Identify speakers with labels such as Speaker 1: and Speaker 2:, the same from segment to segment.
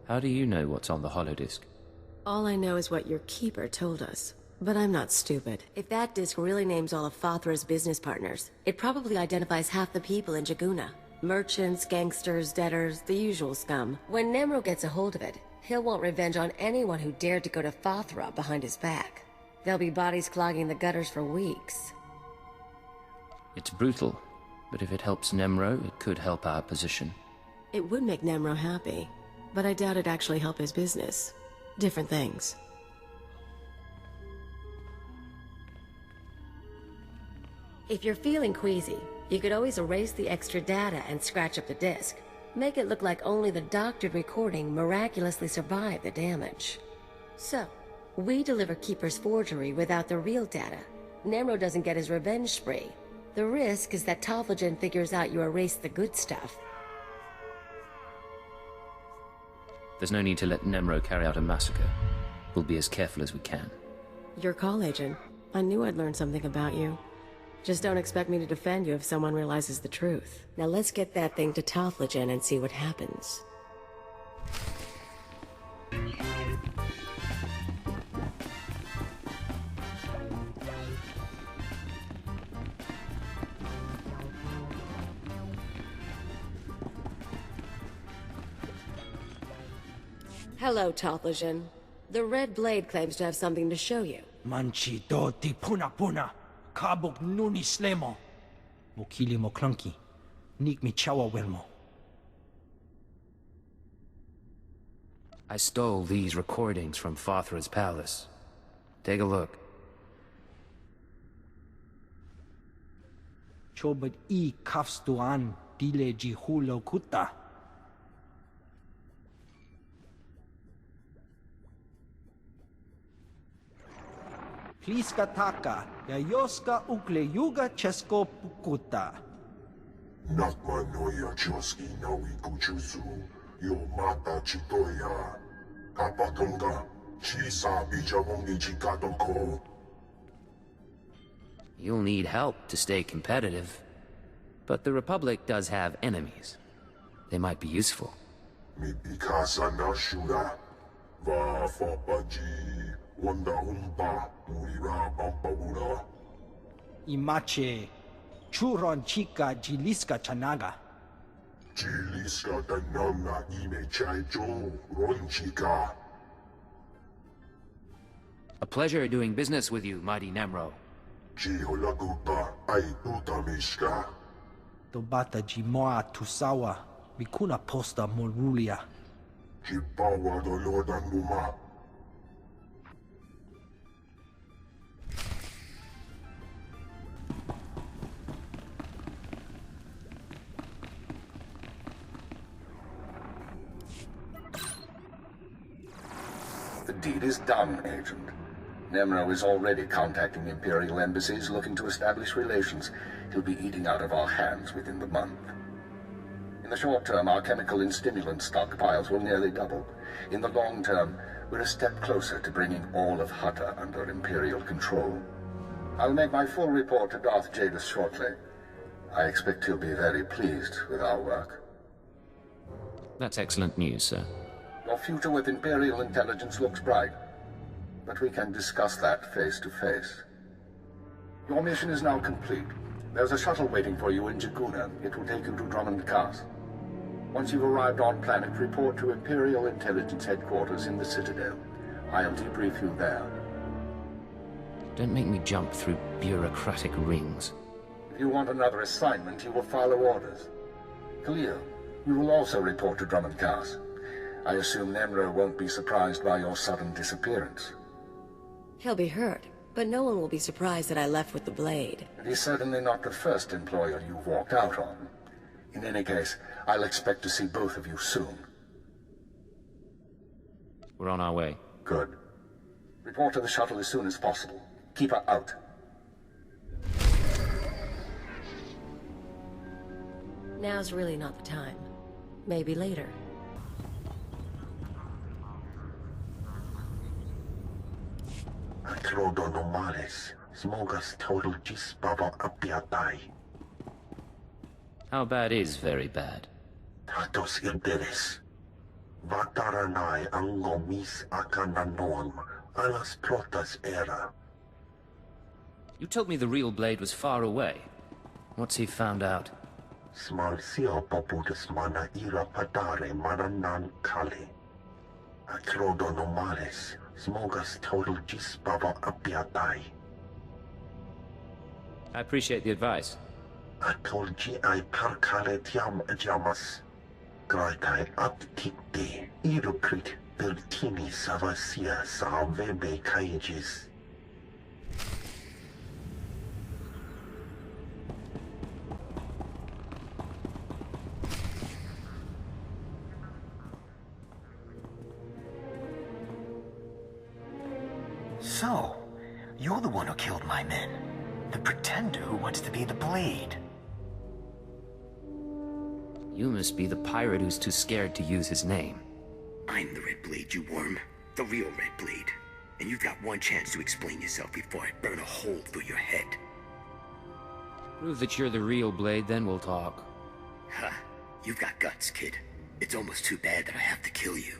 Speaker 1: How do you know what's on the holodisk?
Speaker 2: All I know is what your keeper told us. But I'm not stupid. If that disc really names all of Fothra's business partners, it probably identifies half the people in Jaguna. Merchants, gangsters, debtors, the usual scum. When Nemro gets a hold of it, he'll want revenge on anyone who dared to go to Fothra behind his back. There'll be bodies clogging the gutters for weeks.
Speaker 1: It's brutal, but if it helps Nemro, it could help our position.
Speaker 2: It would make Nemro happy, but I doubt it'd actually help his business. Different things. If you're feeling queasy, you could always erase the extra data and scratch up the disk. Make it look like only the doctored recording miraculously survived the damage. So, we deliver Keeper's forgery without the real data. Nemro doesn't get his revenge spree. The risk is that Tofflegen figures out you erased the good stuff.
Speaker 1: There's no need to let Nemro carry out a massacre. We'll be as careful as we can.
Speaker 2: Your call agent. I knew I'd learn something about you. Just don't expect me to defend you if someone realizes the truth. Now let's get that thing to Tofflegen and see what happens. Hello, Tofflegen. The Red Blade claims to have something to show you.
Speaker 3: Manchi do ti puna puna. Kabuk nuni slemo. Mokili mo clunky. Nik mi chawa welmo.
Speaker 1: I stole these recordings from Fothra's palace. Take a look.
Speaker 3: Chobad I kafs Toan dile ji hulo kuta. Pliska taka, yayoska ukle yuga chesko pukuta.
Speaker 4: Nakma noya choski nawi kuchuzu, yo mata chitoya. Kapatonga, chisa bijamongi chikatoko.
Speaker 1: You'll need help to stay competitive. But the Republic does have enemies. They might be useful.
Speaker 4: Mi pikasa na shura, va fapaji. Wanda umpa, murira pampabura.
Speaker 3: Imache, churon chica jiliska chanaga.
Speaker 4: Jiliska tananga ime chaicho, ronchika.
Speaker 1: A pleasure doing business with you, mighty Nemro.
Speaker 4: Jiholagupa, ay utamishka.
Speaker 3: Tobata jimoa tusawa, mikuna posta morulia.
Speaker 4: Jipawa dolodanguma.
Speaker 5: The deed is done, Agent. Nemro is already contacting Imperial embassies looking to establish relations. He'll be eating out of our hands within the month. In the short term, our chemical and stimulant stockpiles will nearly double. In the long term, we're a step closer to bringing all of Hutta under Imperial control. I'll make my full report to Darth Jadus shortly. I expect he'll be very pleased with our work.
Speaker 1: That's excellent news, sir.
Speaker 5: Your future with Imperial intelligence looks bright, but we can discuss that face to face. Your mission is now complete. There's a shuttle waiting for you in Jaguna. It will take you to Drumond Kaas. Once you've arrived on planet, report to Imperial intelligence headquarters in the Citadel. I'll debrief you there.
Speaker 1: Don't make me jump through bureaucratic rings.
Speaker 5: If you want another assignment, you will follow orders. Khalil, you will also report to Drumond Kaas. I assume Nemro won't be surprised by your sudden disappearance.
Speaker 2: He'll be hurt, but no one will be surprised that I left with the blade.
Speaker 5: He's certainly not the first employer you've walked out on. In any case, I'll expect to see both of you soon.
Speaker 1: We're on our way.
Speaker 5: Good. Report to the shuttle as soon as possible. Keep her out.
Speaker 2: Now's really not the time. Maybe later.
Speaker 4: Atrodo normales, smogas total gis baba apiatai.
Speaker 1: How bad is very bad?
Speaker 4: Tatos ilderes. Vataranai ang ngomis akananoam alas protas era.
Speaker 1: You told me the real blade was far away. What's he found out?
Speaker 4: Smal sio poputus mana ira padare mananan kale. Akrodo nomales, smogas total gis baba apiatai.
Speaker 1: I appreciate the advice.
Speaker 4: Atol gi ai parkale tiam jamas. Graitai aptikte, irukrit pertini savasia sa vebe kaijis.
Speaker 6: So, you're the one who killed my men. The pretender who wants to be the blade.
Speaker 1: You must be the pirate who's too scared to use his name.
Speaker 6: I'm the Red Blade, you worm. The real Red Blade. And you've got one chance to explain yourself before I burn a hole through your head.
Speaker 1: Prove that you're the real blade, then we'll talk.
Speaker 6: Ha! You've got guts, kid. It's almost too bad that I have to kill you.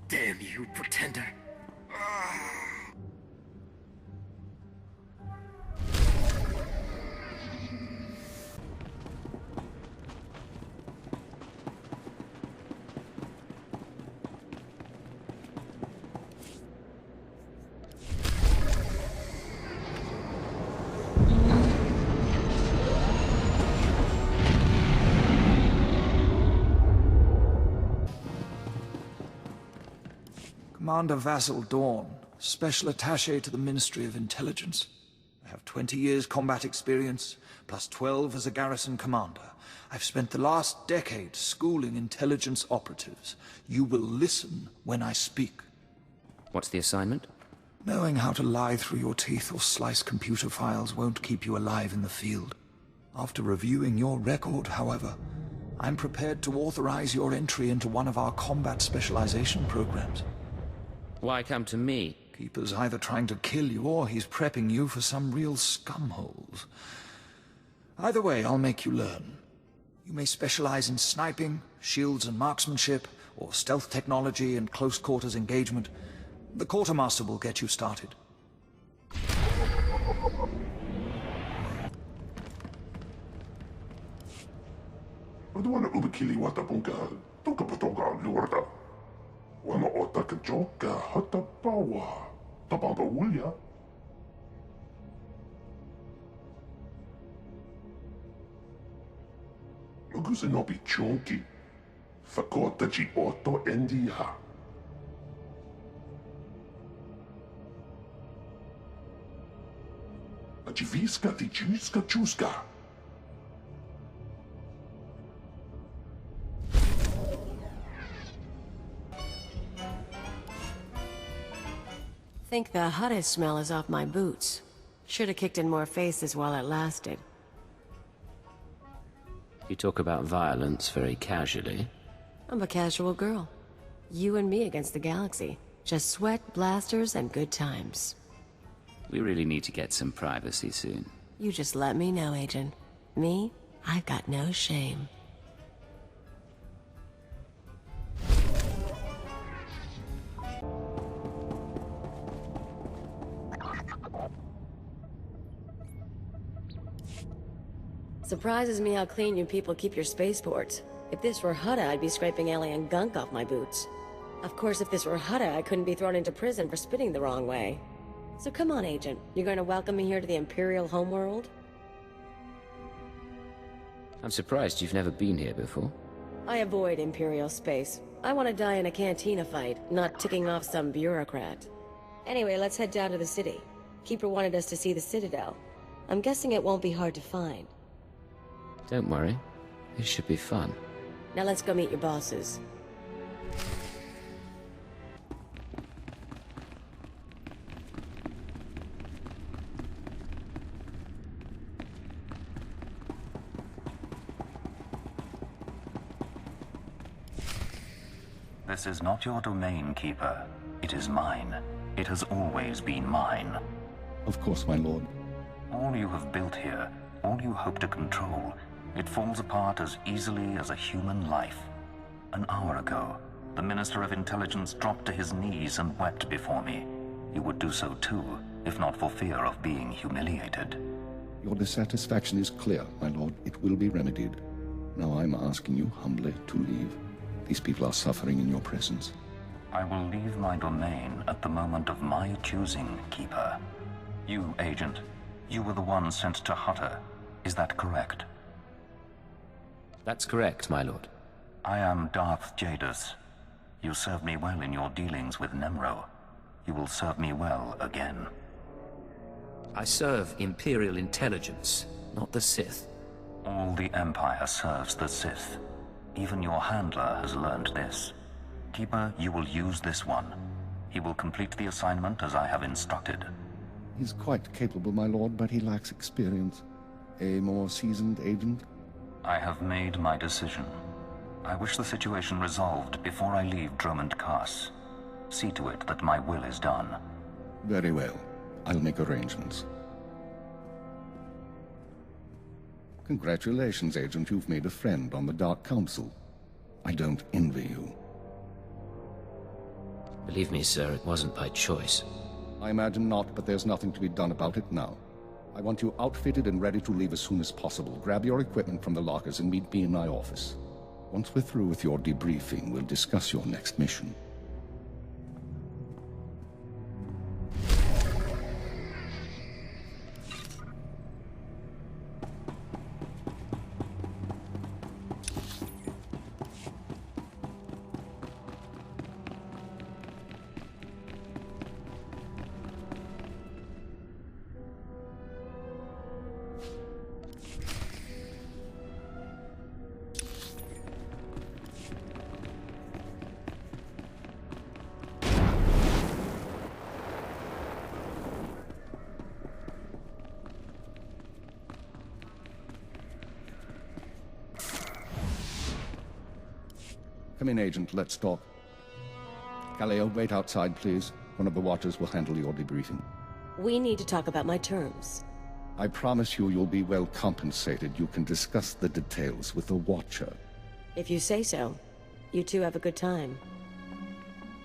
Speaker 6: Damn you, pretender.
Speaker 3: Commander Vassal Dawn, Special Attaché to the Ministry of Intelligence. I have 20 years combat experience, plus 12 as a garrison commander. I've spent the last decade schooling intelligence operatives. You will listen when I speak.
Speaker 1: What's the assignment?
Speaker 3: Knowing how to lie through your teeth or slice computer files won't keep you alive in the field. After reviewing your record, however, I'm prepared to authorize your entry into one of our combat specialization programs.
Speaker 1: Why come to me?
Speaker 3: Keeper's either trying to kill you or he's prepping you for some real scumholes. Either way, I'll make you learn. You may specialize in sniping, shields and marksmanship, or stealth technology and close-quarters engagement. The quartermaster will get you started.
Speaker 4: Aduana ubikili watapunka, toka patonga lurda. Wana otaka joka hata bawa, tabamba ulya. Magusa nobi chonki, fakota ji oto endia. Ajiviska ti chuska chuska.
Speaker 2: Think the hottest smell is off my boots. Should have kicked in more faces while it lasted.
Speaker 1: You talk about violence very casually.
Speaker 2: I'm a casual girl. You and me against the galaxy. Just sweat, blasters, and good times.
Speaker 1: We really need to get some privacy soon.
Speaker 2: You just let me know, Agent. Me, I've got no shame. Surprises me how clean you people keep your spaceports. If this were Hutta, I'd be scraping alien gunk off my boots. Of course, if this were Hutta, I couldn't be thrown into prison for spitting the wrong way. So come on, Agent. You're going to welcome me here to the Imperial homeworld?
Speaker 1: I'm surprised you've never been here before.
Speaker 2: I avoid Imperial space. I want to die in a cantina fight, not ticking off some bureaucrat. Anyway, let's head down to the city. Keeper wanted us to see the Citadel. I'm guessing it won't be hard to find.
Speaker 1: Don't worry. This should be fun.
Speaker 2: Now let's go meet your bosses.
Speaker 7: This is not your domain, Keeper. It is mine. It has always been mine.
Speaker 8: Of course, my lord.
Speaker 7: All you have built here, all you hope to control, it falls apart as easily as a human life. An hour ago, the Minister of Intelligence dropped to his knees and wept before me. You would do so too, if not for fear of being humiliated.
Speaker 8: Your dissatisfaction is clear, my lord. It will be remedied. Now I'm asking you humbly to leave. These people are suffering in your presence.
Speaker 7: I will leave my domain at the moment of my choosing, Keeper. You, Agent, you were the one sent to Hutter. Is that correct?
Speaker 1: That's correct, my lord.
Speaker 7: I am Darth Jadus. You served me well in your dealings with Nemro. You will serve me well again.
Speaker 1: I serve Imperial intelligence, not the Sith.
Speaker 7: All the Empire serves the Sith. Even your handler has learned this. Keeper, you will use this one. He will complete the assignment as I have instructed.
Speaker 8: He's quite capable, my lord, but he lacks experience. A more seasoned agent?
Speaker 7: I have made my decision. I wish the situation resolved before I leave Drumond Kaas. See to it that my will is done.
Speaker 8: Very well. I'll make arrangements. Congratulations, Agent. You've made a friend on the Dark Council. I don't envy you.
Speaker 1: Believe me, sir, it wasn't by choice.
Speaker 8: I imagine not, but there's nothing to be done about it now. I want you outfitted and ready to leave as soon as possible. Grab your equipment from the lockers and meet me in my office. Once we're through with your debriefing, we'll discuss your next mission. Come in, Agent. Let's talk. Kaleo, wait outside, please. One of the Watchers will handle your debriefing.
Speaker 2: We need to talk about my terms.
Speaker 8: I promise you you'll be well compensated. You can discuss the details with the Watcher.
Speaker 2: If you say so. You two have a good time.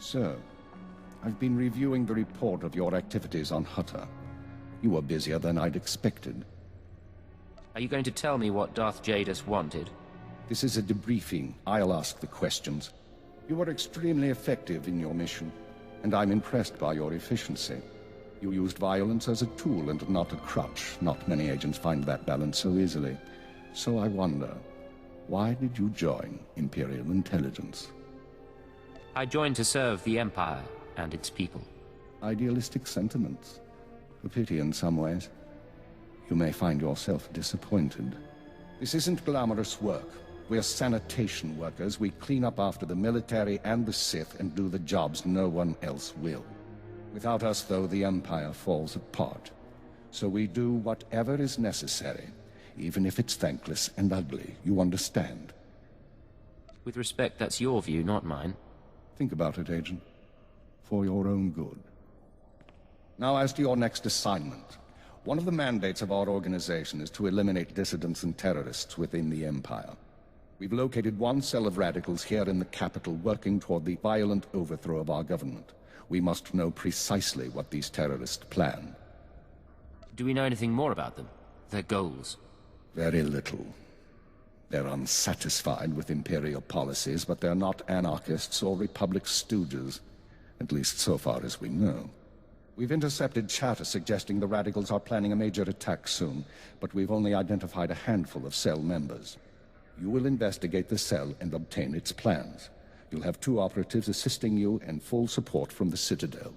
Speaker 8: Sir, I've been reviewing the report of your activities on Hutter. You were busier than I'd expected.
Speaker 1: Are you going to tell me what Darth Jadus wanted?
Speaker 8: This is a debriefing. I'll ask the questions. You were extremely effective in your mission, and I'm impressed by your efficiency. You used violence as a tool and not a crutch. Not many agents find that balance so easily. So I wonder, why did you join Imperial Intelligence?
Speaker 1: I joined to serve the Empire and its people.
Speaker 8: Idealistic sentiments. A pity in some ways. You may find yourself disappointed. This isn't glamorous work. We're sanitation workers. We clean up after the military and the Sith and do the jobs no one else will. Without us, though, the Empire falls apart. So we do whatever is necessary, even if it's thankless and ugly. You understand?
Speaker 1: With respect, that's your view, not mine.
Speaker 8: Think about it, Agent. For your own good. Now, as to your next assignment. One of the mandates of our organization is to eliminate dissidents and terrorists within the Empire. We've located one cell of radicals here in the capital working toward the violent overthrow of our government. We must know precisely what these terrorists plan.
Speaker 1: Do we know anything more about them? Their goals?
Speaker 8: Very little. They're unsatisfied with Imperial policies, but they're not anarchists or Republic stooges. At least so far as we know. We've intercepted chatter suggesting the radicals are planning a major attack soon, but we've only identified a handful of cell members. You will investigate the cell and obtain its plans. You'll have 2 operatives assisting you and full support from the Citadel.